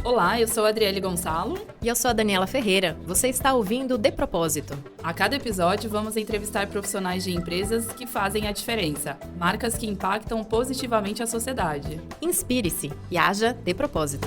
Olá, eu sou a Adriele Gonçalo. E eu sou a Daniela Ferreira. Você está ouvindo De Propósito. A cada episódio, vamos entrevistar profissionais de empresas que fazem a diferença, marcas que impactam positivamente a sociedade. Inspire-se e haja de propósito.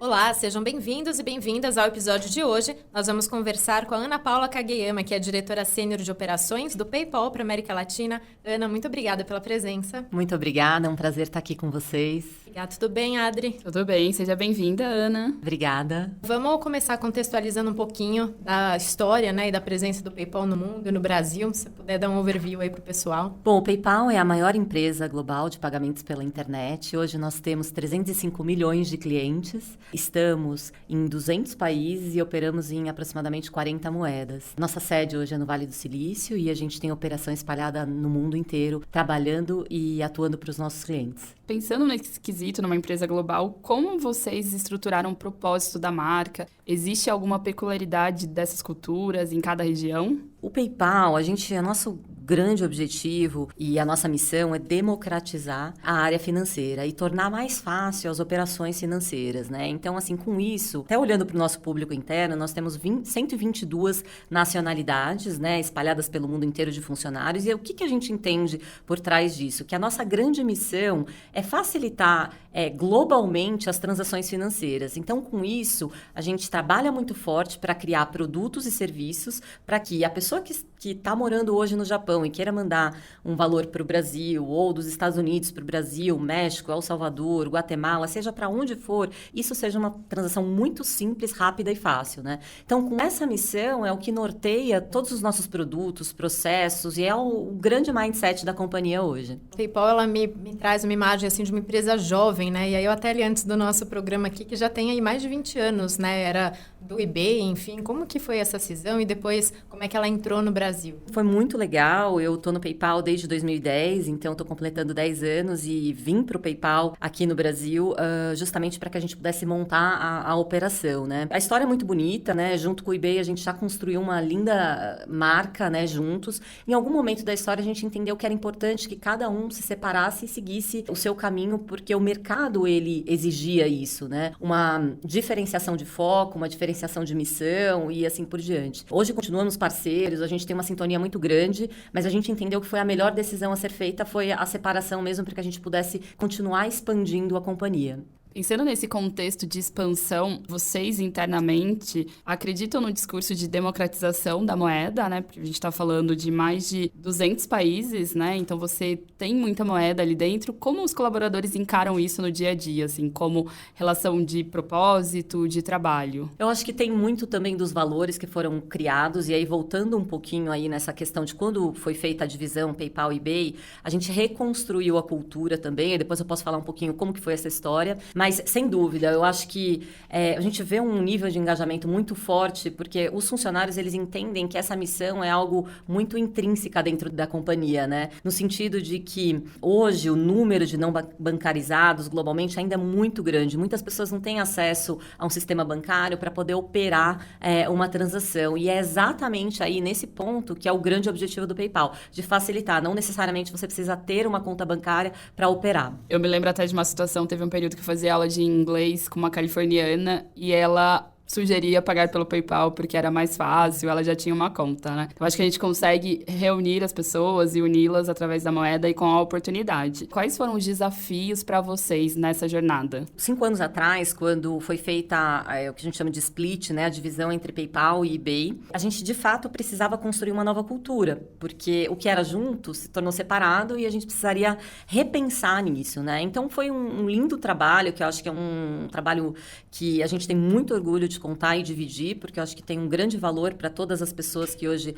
Olá, sejam bem-vindos e bem-vindas ao episódio de hoje. Nós vamos conversar com a Ana Paula Kageyama, que é a diretora sênior de operações do PayPal para a América Latina. Ana, muito obrigada pela presença. Muito obrigada, é um prazer estar aqui com vocês. Obrigada, tudo bem, Adri? Tudo bem, seja bem-vinda, Ana. Obrigada. Vamos começar contextualizando um pouquinho da história, e da presença do PayPal no mundo e no Brasil. Se você puder dar um overview aí para o pessoal. Bom, o PayPal é a maior empresa global de pagamentos pela internet. Hoje nós temos 305 milhões de clientes. Estamos em 200 países e operamos em aproximadamente 40 moedas. Nossa sede hoje é no Vale do Silício e a gente tem operação espalhada no mundo inteiro, trabalhando e atuando para os nossos clientes. Pensando nesse quesito, numa empresa global, como vocês estruturaram o propósito da marca? Existe alguma peculiaridade dessas culturas em cada região? O PayPal, nosso grande objetivo e a nossa missão é democratizar a área financeira e tornar mais fácil as operações financeiras, né? Então, assim, com isso, até olhando para o nosso público interno, nós temos 122 nacionalidades, né, espalhadas pelo mundo inteiro de funcionários. E o que a gente entende por trás disso? Que a nossa grande missão é facilitar globalmente as transações financeiras. Então, com isso, a gente trabalha muito forte para criar produtos e serviços para que a pessoa que está morando hoje no Japão e queira mandar um valor para o Brasil, ou dos Estados Unidos para o Brasil, México, El Salvador, Guatemala, seja para onde for, isso seja uma transação muito simples, rápida e fácil, né? Então, com essa missão, é o que norteia todos os nossos produtos, processos, e é o grande mindset da companhia hoje. O PayPal, ela me traz uma imagem, assim, de uma empresa jovem, né? E aí, eu até li antes do nosso programa aqui, que já tem aí mais de 20 anos, né? Era do eBay, enfim. Como que foi essa cisão e depois, como é que ela entrou no Brasil? Foi muito legal. Eu tô no PayPal desde 2010, então tô completando 10 anos e vim pro PayPal aqui no Brasil justamente para que a gente pudesse montar a operação, né? A história é muito bonita, né? Junto com o eBay, a gente já construiu uma linda marca, né? Juntos. Em algum momento da história, a gente entendeu que era importante que cada um se separasse e seguisse o seu caminho, porque o mercado, ele exigia isso, né? Uma diferenciação de foco, uma diferenciação de missão e assim por diante. Hoje continuamos parceiros, a gente tem uma sintonia muito grande, mas a gente entendeu que foi a melhor decisão a ser feita, foi a separação mesmo, para que a gente pudesse continuar expandindo a companhia. Pensando nesse contexto de expansão, vocês internamente acreditam no discurso de democratização da moeda, né? Porque a gente está falando de mais de 200 países, né? Então, você tem muita moeda ali dentro. Como os colaboradores encaram isso no dia a dia, assim, como relação de propósito, de trabalho? Eu acho que tem muito também dos valores que foram criados, e aí voltando um pouquinho aí nessa questão de quando foi feita a divisão PayPal e eBay, a gente reconstruiu a cultura também, e depois eu posso falar um pouquinho como que foi essa história. Mas, sem dúvida, eu acho que a gente vê um nível de engajamento muito forte, porque os funcionários, eles entendem que essa missão é algo muito intrínseca dentro da companhia, né? No sentido de que, hoje, o número de não bancarizados globalmente ainda é muito grande. Muitas pessoas não têm acesso a um sistema bancário para poder operar uma transação. E é exatamente aí, nesse ponto, que é o grande objetivo do PayPal, de facilitar. Não necessariamente você precisa ter uma conta bancária para operar. Eu me lembro até de uma situação, teve um período que eu fazia aula de inglês com uma californiana e ela sugeria pagar pelo PayPal porque era mais fácil, ela já tinha uma conta, né? Então, acho que a gente consegue reunir as pessoas e uni-las através da moeda e com a oportunidade. Quais foram os desafios para vocês nessa jornada? 5 anos atrás, quando foi feita o que a gente chama de split, né? A divisão entre PayPal e eBay, a gente, de fato, precisava construir uma nova cultura, porque o que era junto se tornou separado e a gente precisaria repensar nisso, né? Então, foi um lindo trabalho, que eu acho que é um trabalho que a gente tem muito orgulho de contar e dividir, porque eu acho que tem um grande valor para todas as pessoas que hoje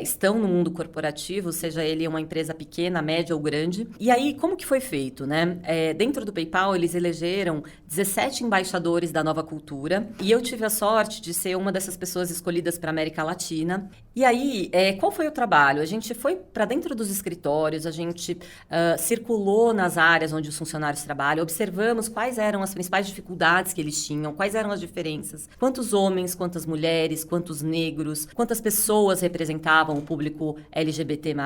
estão no mundo corporativo, seja ele uma empresa pequena, média ou grande. E aí, como que foi feito, né? Dentro do PayPal, eles elegeram 17 embaixadores da nova cultura, e eu tive a sorte de ser uma dessas pessoas escolhidas para a América Latina. E aí, qual foi o trabalho? A gente foi para dentro dos escritórios, a gente circulou nas áreas onde os funcionários trabalham, observamos quais eram as principais dificuldades que eles tinham, quais eram as diferenças. quantos homens, quantas mulheres, quantos negros, quantas pessoas representavam o público LGBT+.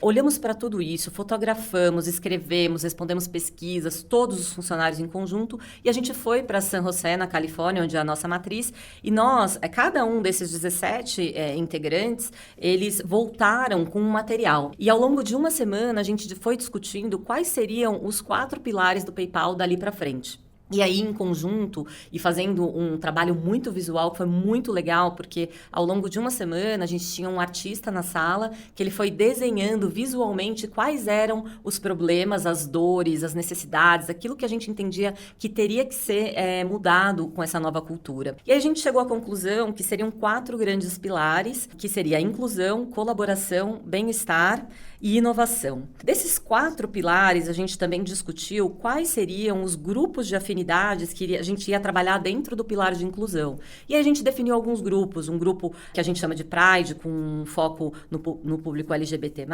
Olhamos para tudo isso, fotografamos, escrevemos, respondemos pesquisas, todos os funcionários em conjunto, e a gente foi para San José, na Califórnia, onde é a nossa matriz, e nós, cada um desses 17 integrantes, eles voltaram com um material. E ao longo de uma semana, a gente foi discutindo quais seriam os 4 pilares do PayPal dali para frente. E aí, em conjunto, e fazendo um trabalho muito visual, que foi muito legal, porque ao longo de uma semana, a gente tinha um artista na sala, que ele foi desenhando visualmente quais eram os problemas, as dores, as necessidades, aquilo que a gente entendia que teria que ser mudado com essa nova cultura. E aí a gente chegou à conclusão que seriam 4 grandes pilares, que seria a inclusão, colaboração, bem-estar e inovação. Desses 4 pilares, a gente também discutiu quais seriam os grupos de afinidades que a gente ia trabalhar dentro do pilar de inclusão. E aí a gente definiu alguns grupos, um grupo que a gente chama de Pride, com um foco no público LGBT+,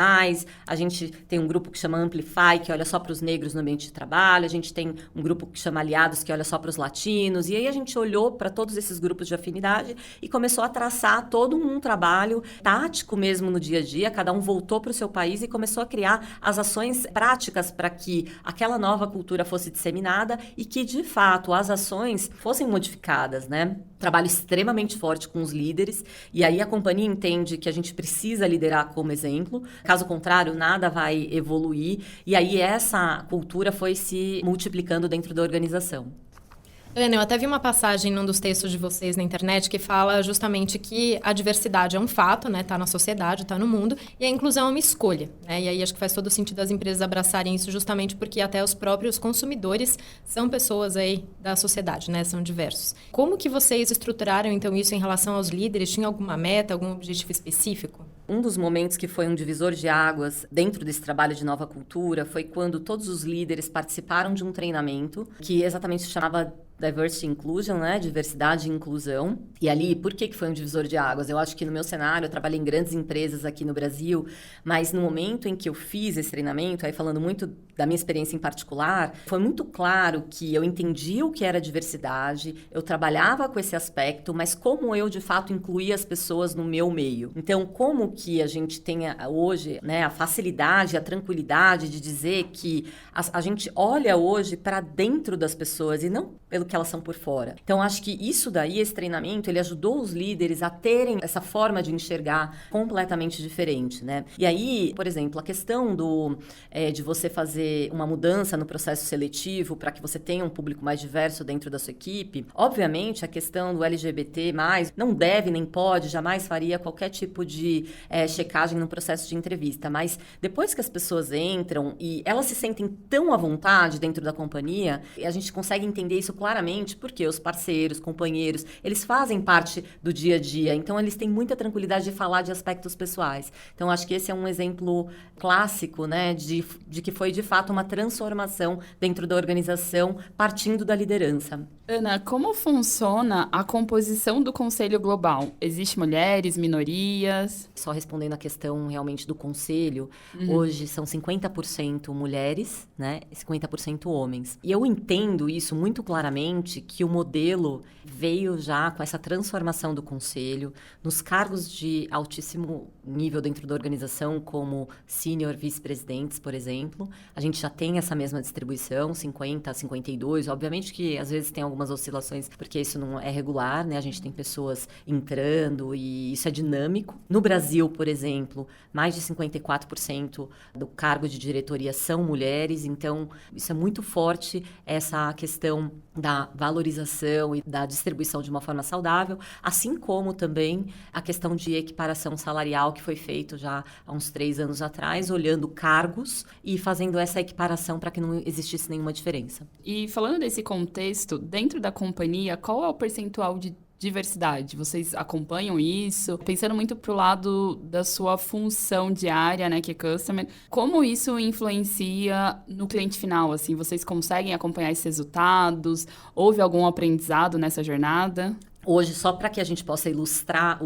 a gente tem um grupo que chama Amplify, que olha só para os negros no ambiente de trabalho, a gente tem um grupo que chama Aliados, que olha só para os latinos, e aí a gente olhou para todos esses grupos de afinidade e começou a traçar todo um trabalho tático mesmo no dia a dia, cada um voltou para o seu país e começou a criar as ações práticas para que aquela nova cultura fosse disseminada e que, de fato, as ações fossem modificadas, né? Trabalho extremamente forte com os líderes, e aí a companhia entende que a gente precisa liderar como exemplo, caso contrário, nada vai evoluir, e aí essa cultura foi se multiplicando dentro da organização. Ana, eu até vi uma passagem num dos textos de vocês na internet que fala justamente que a diversidade é um fato, né? Tá na sociedade, tá no mundo, e a inclusão é uma escolha, né? E aí acho que faz todo sentido as empresas abraçarem isso justamente porque até os próprios consumidores são pessoas aí da sociedade, né? São diversos. Como que vocês estruturaram, então, isso em relação aos líderes? Tinha alguma meta, algum objetivo específico? Um dos momentos que foi um divisor de águas dentro desse trabalho de nova cultura foi quando todos os líderes participaram de um treinamento que exatamente se chamava Diversity Inclusion, né? Diversidade e inclusão. E ali, por que foi um divisor de águas? Eu acho que no meu cenário, eu trabalhei em grandes empresas aqui no Brasil, mas no momento em que eu fiz esse treinamento, aí falando muito da minha experiência em particular, foi muito claro que eu entendi o que era diversidade, eu trabalhava com esse aspecto, mas como eu, de fato, incluía as pessoas no meu meio. Então, como que a gente tenha hoje, né, a facilidade, a tranquilidade de dizer que a gente olha hoje para dentro das pessoas e não pelo que elas são por fora. Então, acho que isso daí, esse treinamento, ele ajudou os líderes a terem essa forma de enxergar completamente diferente, né? E aí, por exemplo, a questão de você fazer uma mudança no processo seletivo para que você tenha um público mais diverso dentro da sua equipe, obviamente, a questão do LGBT+, não deve, nem pode, jamais faria qualquer tipo de checagem no processo de entrevista, mas depois que as pessoas entram e elas se sentem tão à vontade dentro da companhia, a gente consegue entender isso claramente, porque os parceiros, companheiros, eles fazem parte do dia a dia, então eles têm muita tranquilidade de falar de aspectos pessoais. Então, acho que esse é um exemplo clássico, né, de que foi, de fato, uma transformação dentro da organização, partindo da liderança. Ana, como funciona a composição do Conselho Global? Existem mulheres, minorias? Só respondendo a questão realmente do conselho, hoje são 50% mulheres, né, e 50% homens. E eu entendo isso muito claramente, que o modelo veio já com essa transformação do conselho, nos cargos de altíssimo nível dentro da organização, como senior vice-presidentes, por exemplo. A gente já tem essa mesma distribuição, 50 a 52. Obviamente que às vezes tem algumas oscilações, porque isso não é regular, né? A gente tem pessoas entrando e isso é dinâmico. No Brasil, por exemplo, mais de 54% do cargo de diretoria são mulheres, então isso é muito forte, essa questão da valorização e da distribuição de uma forma saudável, assim como também a questão de equiparação salarial que foi feito já há uns 3 anos atrás, olhando cargos e fazendo essa equiparação para que não existisse nenhuma diferença. E falando desse contexto, dentro da companhia, qual é o percentual de diversidade? Vocês acompanham isso? Pensando muito pro lado da sua função diária, né, que é customer, como isso influencia no cliente final, assim? Vocês conseguem acompanhar esses resultados? Houve algum aprendizado nessa jornada? Hoje, só para que a gente possa ilustrar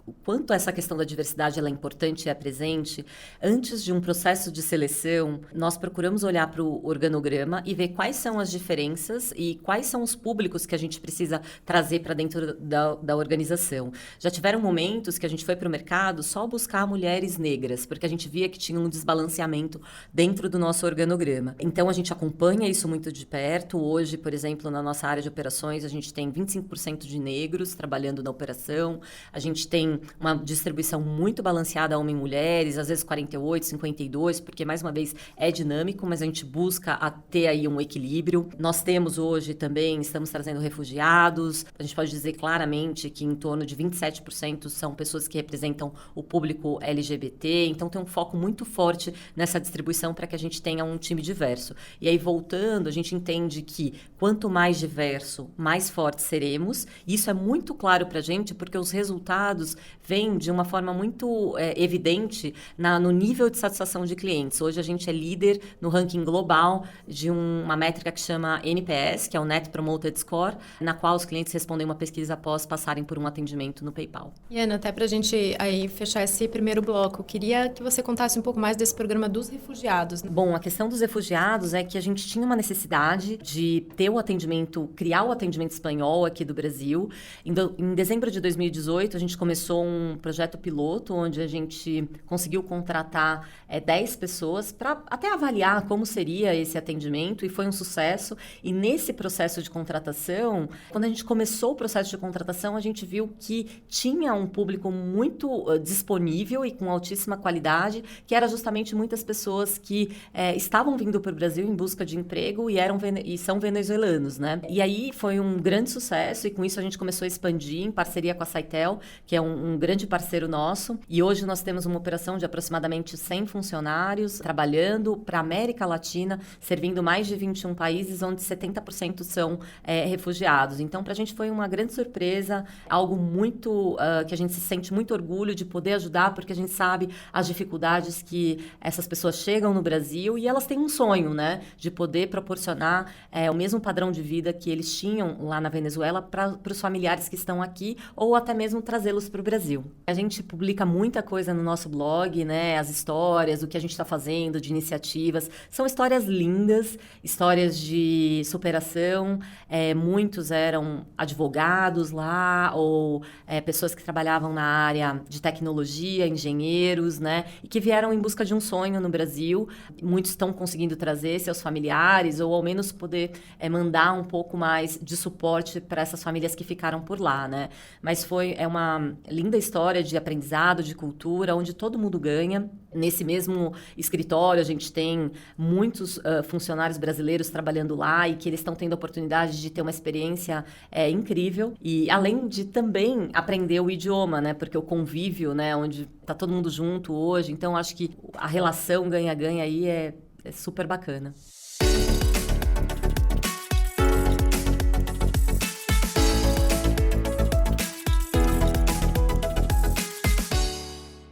o quanto essa questão da diversidade ela é importante e é presente, antes de um processo de seleção, nós procuramos olhar para o organograma e ver quais são as diferenças e quais são os públicos que a gente precisa trazer para dentro da organização. Já tiveram momentos que a gente foi para o mercado só buscar mulheres negras, porque a gente via que tinha um desbalanceamento dentro do nosso organograma. Então, a gente acompanha isso muito de perto. Hoje, por exemplo, na nossa área de operações, a gente tem 25% de negros trabalhando na operação. A gente tem uma distribuição muito balanceada homem e mulheres, às vezes 48, 52, porque, mais uma vez, é dinâmico, mas a gente busca ter aí um equilíbrio. Nós temos hoje também, estamos trazendo refugiados. A gente pode dizer claramente que em torno de 27% são pessoas que representam o público LGBT. Então, tem um foco muito forte nessa distribuição para que a gente tenha um time diverso. E aí, voltando, a gente entende que quanto mais diverso, mais fortes seremos. E isso é muito claro para a gente, porque os resultados vêm de uma forma muito evidente no nível de satisfação de clientes. Hoje a gente é líder no ranking global de uma métrica que chama NPS, que é o Net Promoted Score, na qual os clientes respondem uma pesquisa após passarem por um atendimento no PayPal. E Ana, até para a gente aí fechar esse primeiro bloco, queria que você contasse um pouco mais desse programa dos refugiados. Bom, a questão dos refugiados é que a gente tinha uma necessidade de ter o atendimento, criar o atendimento espanhol aqui do Brasil. Em dezembro de 2018, a gente começou um projeto piloto, onde a gente conseguiu contratar 10 pessoas para até avaliar como seria esse atendimento, e foi um sucesso. E nesse processo de contratação, quando a gente começou o processo de contratação, a gente viu que tinha um público muito disponível e com altíssima qualidade, que era justamente muitas pessoas que estavam vindo para o Brasil em busca de emprego e são venezuelanos, né? E aí foi um grande sucesso, e com isso a gente começou a expandir em parceria com a Saitel, que é um grande parceiro nosso. E hoje nós temos uma operação de aproximadamente 100 funcionários trabalhando para a América Latina, servindo mais de 21 países, onde 70% são refugiados. Então, para a gente foi uma grande surpresa, algo muito que a gente se sente muito orgulho de poder ajudar, porque a gente sabe as dificuldades que essas pessoas chegam no Brasil e elas têm um sonho, né, de poder proporcionar o mesmo padrão de vida que eles tinham lá na Venezuela para os familiares que estão aqui, ou até mesmo trazê-los para o Brasil. A gente publica muita coisa no nosso blog, né, as histórias, o que a gente está fazendo, de iniciativas. São histórias lindas, histórias de superação. Muitos eram advogados lá, ou pessoas que trabalhavam na área de tecnologia, engenheiros, né, e que vieram em busca de um sonho no Brasil. Muitos estão conseguindo trazer seus familiares, ou ao menos poder mandar um pouco mais de suporte para essas famílias que ficaram por lá, né? Mas é uma linda história de aprendizado, de cultura, onde todo mundo ganha. Nesse mesmo escritório, a gente tem muitos funcionários brasileiros trabalhando lá, e que eles estão tendo a oportunidade de ter uma experiência incrível. E além de também aprender o idioma, né? Porque o convívio, né? Onde está todo mundo junto hoje. Então, acho que a relação ganha-ganha aí é super bacana.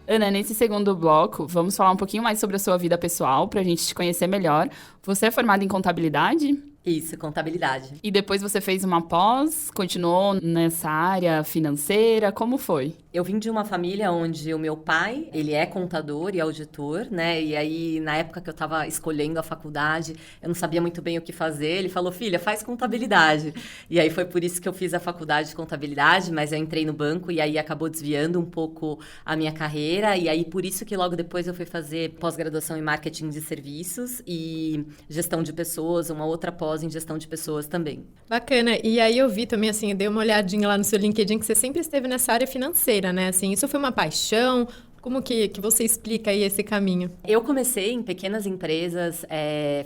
Ana, nesse segundo bloco, vamos falar um pouquinho mais sobre a sua vida pessoal, para a gente te conhecer melhor. Você é formada em contabilidade? Isso, contabilidade. E depois você fez uma pós, continuou nessa área financeira, como foi? Eu vim de uma família onde o meu pai, ele é contador e auditor, né? E aí, na época que eu estava escolhendo a faculdade, eu não sabia muito bem o que fazer. Ele falou, filha, faz contabilidade. E aí foi por isso que eu fiz a faculdade de contabilidade, mas eu entrei no banco e aí acabou desviando um pouco a minha carreira. E aí, por isso que logo depois eu fui fazer pós-graduação em marketing de serviços e gestão de pessoas, uma outra pós em gestão de pessoas também. Bacana. E aí eu vi também, assim, eu dei uma olhadinha lá no seu LinkedIn, que você sempre esteve nessa área financeira, né? Assim, isso foi uma paixão? Como que você explica aí esse caminho? Eu comecei em pequenas empresas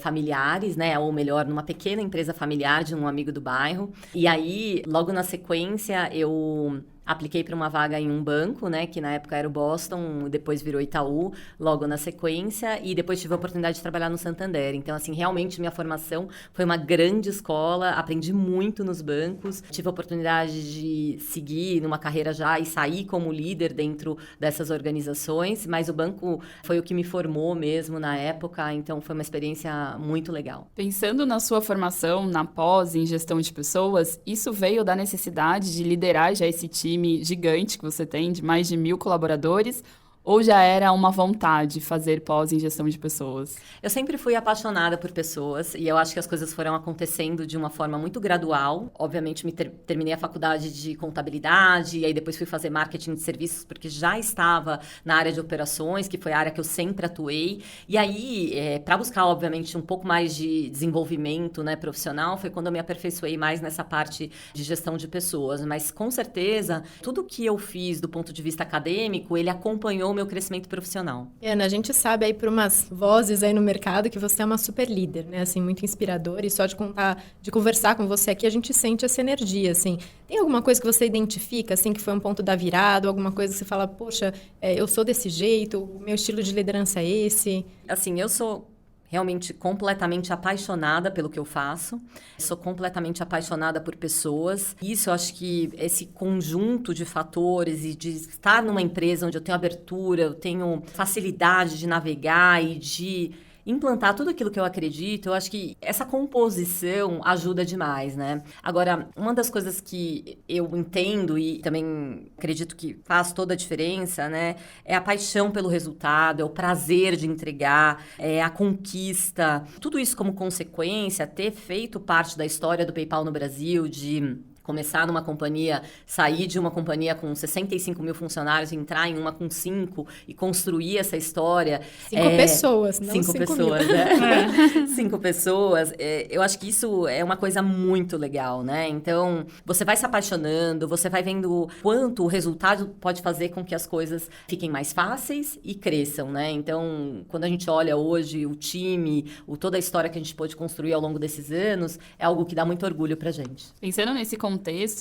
familiares, né? Ou melhor, numa pequena empresa familiar de um amigo do bairro. E aí, logo na sequência, eu apliquei para uma vaga em um banco, né, que na época era o Boston, depois virou Itaú, logo na sequência, e depois tive a oportunidade de trabalhar no Santander. Então, assim, realmente minha formação foi uma grande escola, aprendi muito nos bancos, tive a oportunidade de seguir numa carreira já e sair como líder dentro dessas organizações, mas o banco foi o que me formou mesmo na época, então foi uma experiência muito legal. Pensando na sua formação, na pós, em gestão de pessoas, isso veio da necessidade de liderar já esse time time gigante que você tem, de mais de 1.000 colaboradores, ou já era uma vontade fazer pós em gestão de pessoas? Eu sempre fui apaixonada por pessoas e eu acho que as coisas foram acontecendo de uma forma muito gradual. Obviamente, terminei a faculdade de contabilidade e aí depois fui fazer marketing de serviços porque já estava na área de operações, que foi a área que eu sempre atuei. E aí, para buscar, obviamente, um pouco mais de desenvolvimento, né, profissional, foi quando eu me aperfeiçoei mais nessa parte de gestão de pessoas. Mas, com certeza, tudo que eu fiz do ponto de vista acadêmico, ele acompanhou meu crescimento profissional. Ana, a gente sabe aí por umas vozes aí no mercado que você é uma super líder, né? Assim, muito inspiradora e só de conversar com você aqui, a gente sente essa energia, assim. Tem alguma coisa que você identifica, assim, que foi um ponto da virada, alguma coisa que você fala, poxa, eu sou desse jeito, o meu estilo de liderança é esse? Assim, eu sou realmente completamente apaixonada pelo que eu faço. Sou completamente apaixonada por pessoas. Isso, eu acho que esse conjunto de fatores e de estar numa empresa onde eu tenho abertura, eu tenho facilidade de navegar e de implantar tudo aquilo que eu acredito, eu acho que essa composição ajuda demais, né? Agora, uma das coisas que eu entendo e também acredito que faz toda a diferença, né? É a paixão pelo resultado, é o prazer de entregar, é a conquista. Tudo isso como consequência, ter feito parte da história do PayPal no Brasil, de começar numa companhia, sair de uma companhia com 65 mil funcionários, entrar em uma com 5 e construir essa história. 5 pessoas, não 5 pessoas, mil. né? 5 pessoas. Eu acho que isso é uma coisa muito legal, né? Então, você vai se apaixonando, você vai vendo quanto o resultado pode fazer com que as coisas fiquem mais fáceis e cresçam, né? Então, quando a gente olha hoje o time, toda a história que a gente pôde construir ao longo desses anos, é algo que dá muito orgulho pra gente. Pensando nesse contexto,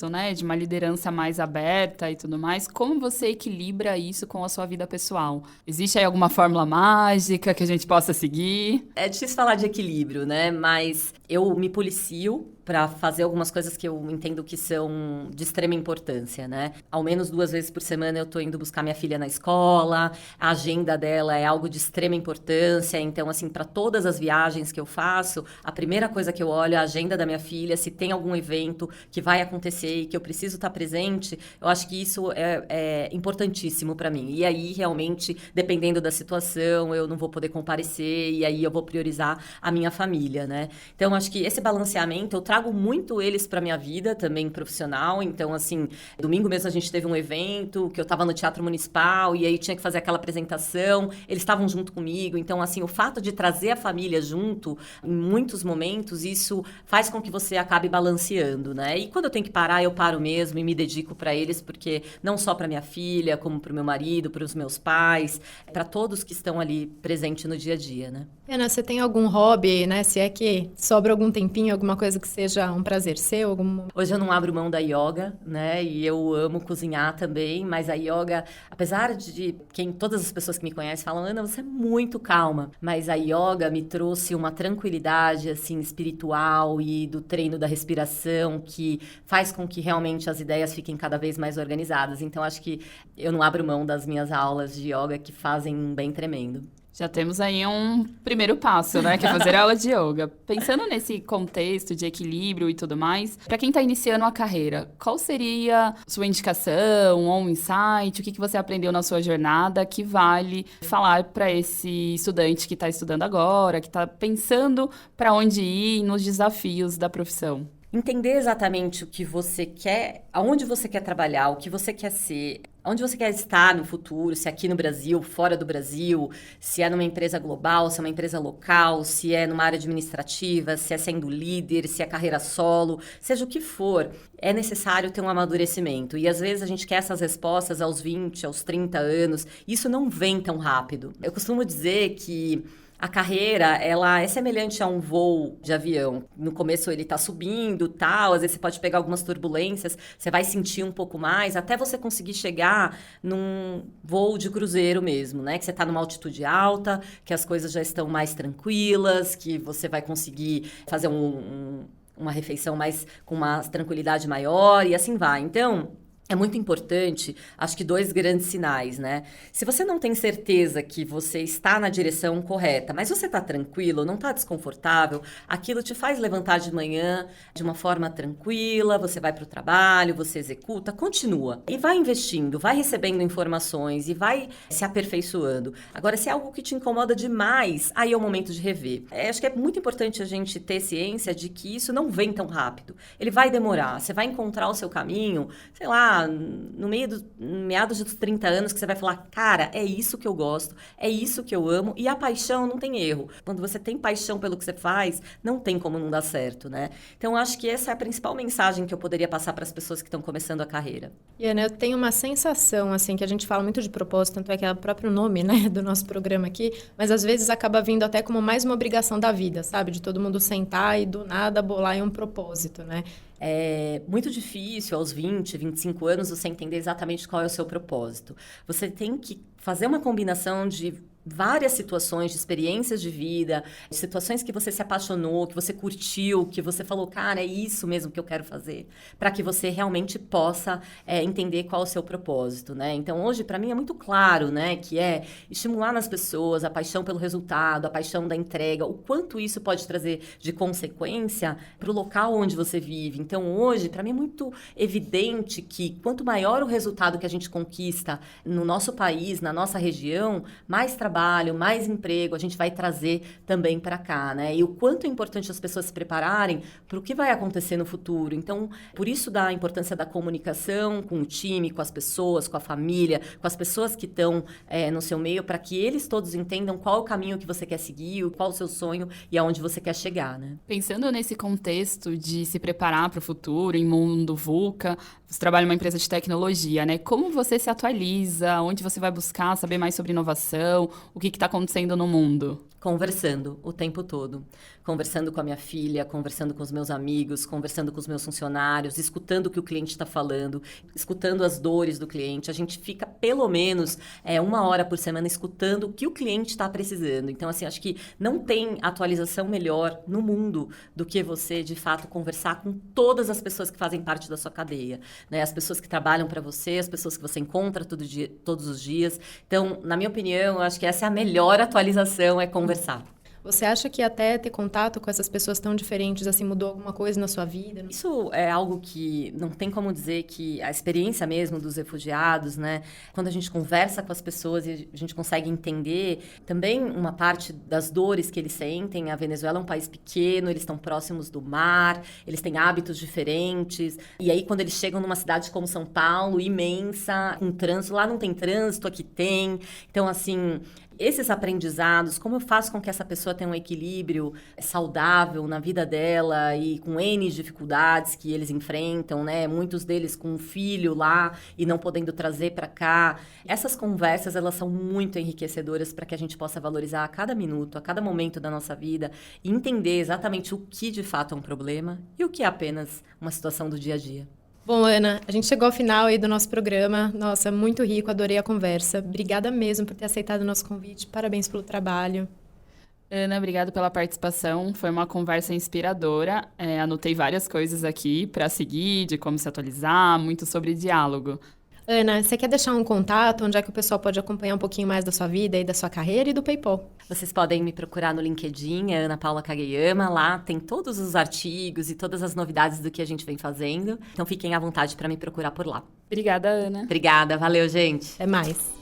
né, de uma liderança mais aberta e tudo mais, como você equilibra isso com a sua vida pessoal? Existe aí alguma fórmula mágica que a gente possa seguir? É difícil falar de equilíbrio, né? Mas eu me policio para fazer algumas coisas que eu entendo que são de extrema importância, né? Ao menos 2 vezes por semana eu tô indo buscar minha filha na escola, a agenda dela é algo de extrema importância, então, assim, para todas as viagens que eu faço, a primeira coisa que eu olho é a agenda da minha filha, se tem algum evento que vai acontecer e que eu preciso estar presente, eu acho que isso é importantíssimo para mim. E aí, realmente, dependendo da situação, eu não vou poder comparecer e aí eu vou priorizar a minha família, né? Então, acho que esse balanceamento eu trago muito eles para minha vida também profissional. Então, assim, domingo mesmo a gente teve um evento que eu estava no Teatro Municipal e aí tinha que fazer aquela apresentação. Eles estavam junto comigo. Então, assim, o fato de trazer a família junto em muitos momentos, isso faz com que você acabe balanceando, né? E quando eu tenho que parar, eu paro mesmo e me dedico para eles, porque não só para minha filha, como para o meu marido, para os meus pais, para todos que estão ali presentes no dia a dia, né? Ana, você tem algum hobby, né? Se é que sobra algum tempinho, alguma coisa que seja um prazer seu? Hoje eu não abro mão da yoga, né? E eu amo cozinhar também, mas a yoga, apesar de todas as pessoas que me conhecem falam, Ana, você é muito calma. Mas a yoga me trouxe uma tranquilidade, assim, espiritual e do treino da respiração que faz com que realmente as ideias fiquem cada vez mais organizadas. Então, acho que eu não abro mão das minhas aulas de yoga que fazem um bem tremendo. Já temos aí um primeiro passo, né? Que é fazer aula de yoga. Pensando nesse contexto de equilíbrio e tudo mais, para quem está iniciando a carreira, qual seria sua indicação ou um insight? O que você aprendeu na sua jornada que vale falar para esse estudante que está estudando agora, que está pensando para onde ir nos desafios da profissão? Entender exatamente o que você quer, aonde você quer trabalhar, o que você quer ser, onde você quer estar no futuro, se é aqui no Brasil, fora do Brasil, se é numa empresa global, se é uma empresa local, se é numa área administrativa, se é sendo líder, se é carreira solo, seja o que for, é necessário ter um amadurecimento. E às vezes a gente quer essas respostas aos 20, aos 30 anos, e isso não vem tão rápido. Eu costumo dizer que a carreira, ela é semelhante a um voo de avião. No começo ele tá subindo, tal, às vezes você pode pegar algumas turbulências, você vai sentir um pouco mais, até você conseguir chegar num voo de cruzeiro mesmo, né? Que você tá numa altitude alta, que as coisas já estão mais tranquilas, que você vai conseguir fazer uma refeição mais com uma tranquilidade maior e assim vai. Então, É muito importante, acho que 2 grandes sinais, né? Se você não tem certeza que você está na direção correta, mas você está tranquilo, não está desconfortável, aquilo te faz levantar de manhã de uma forma tranquila, você vai para o trabalho, você executa, continua. E vai investindo, vai recebendo informações e vai se aperfeiçoando. Agora, se é algo que te incomoda demais, aí é o momento de rever. Acho que é muito importante a gente ter ciência de que isso não vem tão rápido. Ele vai demorar, você vai encontrar o seu caminho, sei lá, no meados dos 30 anos, que você vai falar, cara, é isso que eu gosto, é isso que eu amo, e a paixão não tem erro. Quando você tem paixão pelo que você faz, não tem como não dar certo, né? Então, acho que essa é a principal mensagem que eu poderia passar para as pessoas que estão começando a carreira. E, Ana, eu tenho uma sensação, assim, que a gente fala muito de propósito, tanto é que é o próprio nome, né, do nosso programa aqui, mas às vezes acaba vindo até como mais uma obrigação da vida, sabe? De todo mundo sentar e do nada bolar em um propósito, né? É muito difícil, aos 20, 25 anos, você entender exatamente qual é o seu propósito. Você tem que fazer uma combinação de várias situações, de experiências de vida, de situações que você se apaixonou, que você curtiu, que você falou, cara, é isso mesmo que eu quero fazer, para que você realmente possa entender qual é o seu propósito, né? Então, hoje, para mim, é muito claro, né, que é estimular nas pessoas a paixão pelo resultado, a paixão da entrega, o quanto isso pode trazer de consequência para o local onde você vive. Então, hoje, para mim, é muito evidente que quanto maior o resultado que a gente conquista no nosso país, na nossa região, mais trabalho, mais emprego a gente vai trazer também para cá, né? E o quanto é importante as pessoas se prepararem para o que vai acontecer no futuro. Então, por isso da importância da comunicação com o time, com as pessoas, com a família, com as pessoas que estão no seu meio, para que eles todos entendam qual é o caminho que você quer seguir, qual é o seu sonho e aonde você quer chegar, né? Pensando nesse contexto de se preparar para o futuro, em mundo VUCA, você trabalha em uma empresa de tecnologia, né? Como você se atualiza? Onde você vai buscar saber mais sobre inovação? O que está acontecendo no mundo? Conversando o tempo todo. Conversando com a minha filha, conversando com os meus amigos, conversando com os meus funcionários, escutando o que o cliente está falando, escutando as dores do cliente. A gente fica, pelo menos, 1 hora por semana escutando o que o cliente está precisando. Então, assim, acho que não tem atualização melhor no mundo do que você, de fato, conversar com todas as pessoas que fazem parte da sua cadeia, né? As pessoas que trabalham para você, as pessoas que você encontra todos os dias. Então, na minha opinião, eu acho que essa é a melhor atualização, é conversar. Você acha que até ter contato com essas pessoas tão diferentes, assim, mudou alguma coisa na sua vida? Isso é algo que não tem como dizer que a experiência mesmo dos refugiados, né? Quando a gente conversa com as pessoas e a gente consegue entender também uma parte das dores que eles sentem. A Venezuela é um país pequeno, eles estão próximos do mar, eles têm hábitos diferentes. E aí, quando eles chegam numa cidade como São Paulo, imensa, com trânsito, lá não tem trânsito, aqui tem. Então, assim, esses aprendizados, como eu faço com que essa pessoa tenha um equilíbrio saudável na vida dela e com N dificuldades que eles enfrentam, né? Muitos deles com um filho lá e não podendo trazer para cá. Essas conversas, elas são muito enriquecedoras para que a gente possa valorizar a cada minuto, a cada momento da nossa vida e entender exatamente o que de fato é um problema e o que é apenas uma situação do dia a dia. Bom, Ana, a gente chegou ao final aí do nosso programa. Nossa, muito rico, adorei a conversa. Obrigada mesmo por ter aceitado o nosso convite. Parabéns pelo trabalho. Ana, obrigado pela participação. Foi uma conversa inspiradora. Anotei várias coisas aqui para seguir, de como se atualizar, muito sobre diálogo. Ana, você quer deixar um contato onde é que o pessoal pode acompanhar um pouquinho mais da sua vida e da sua carreira e do PayPal? Vocês podem me procurar no LinkedIn, Ana Paula Kageyama. Lá tem todos os artigos e todas as novidades do que a gente vem fazendo. Então fiquem à vontade para me procurar por lá. Obrigada, Ana. Obrigada, valeu, gente. Até mais.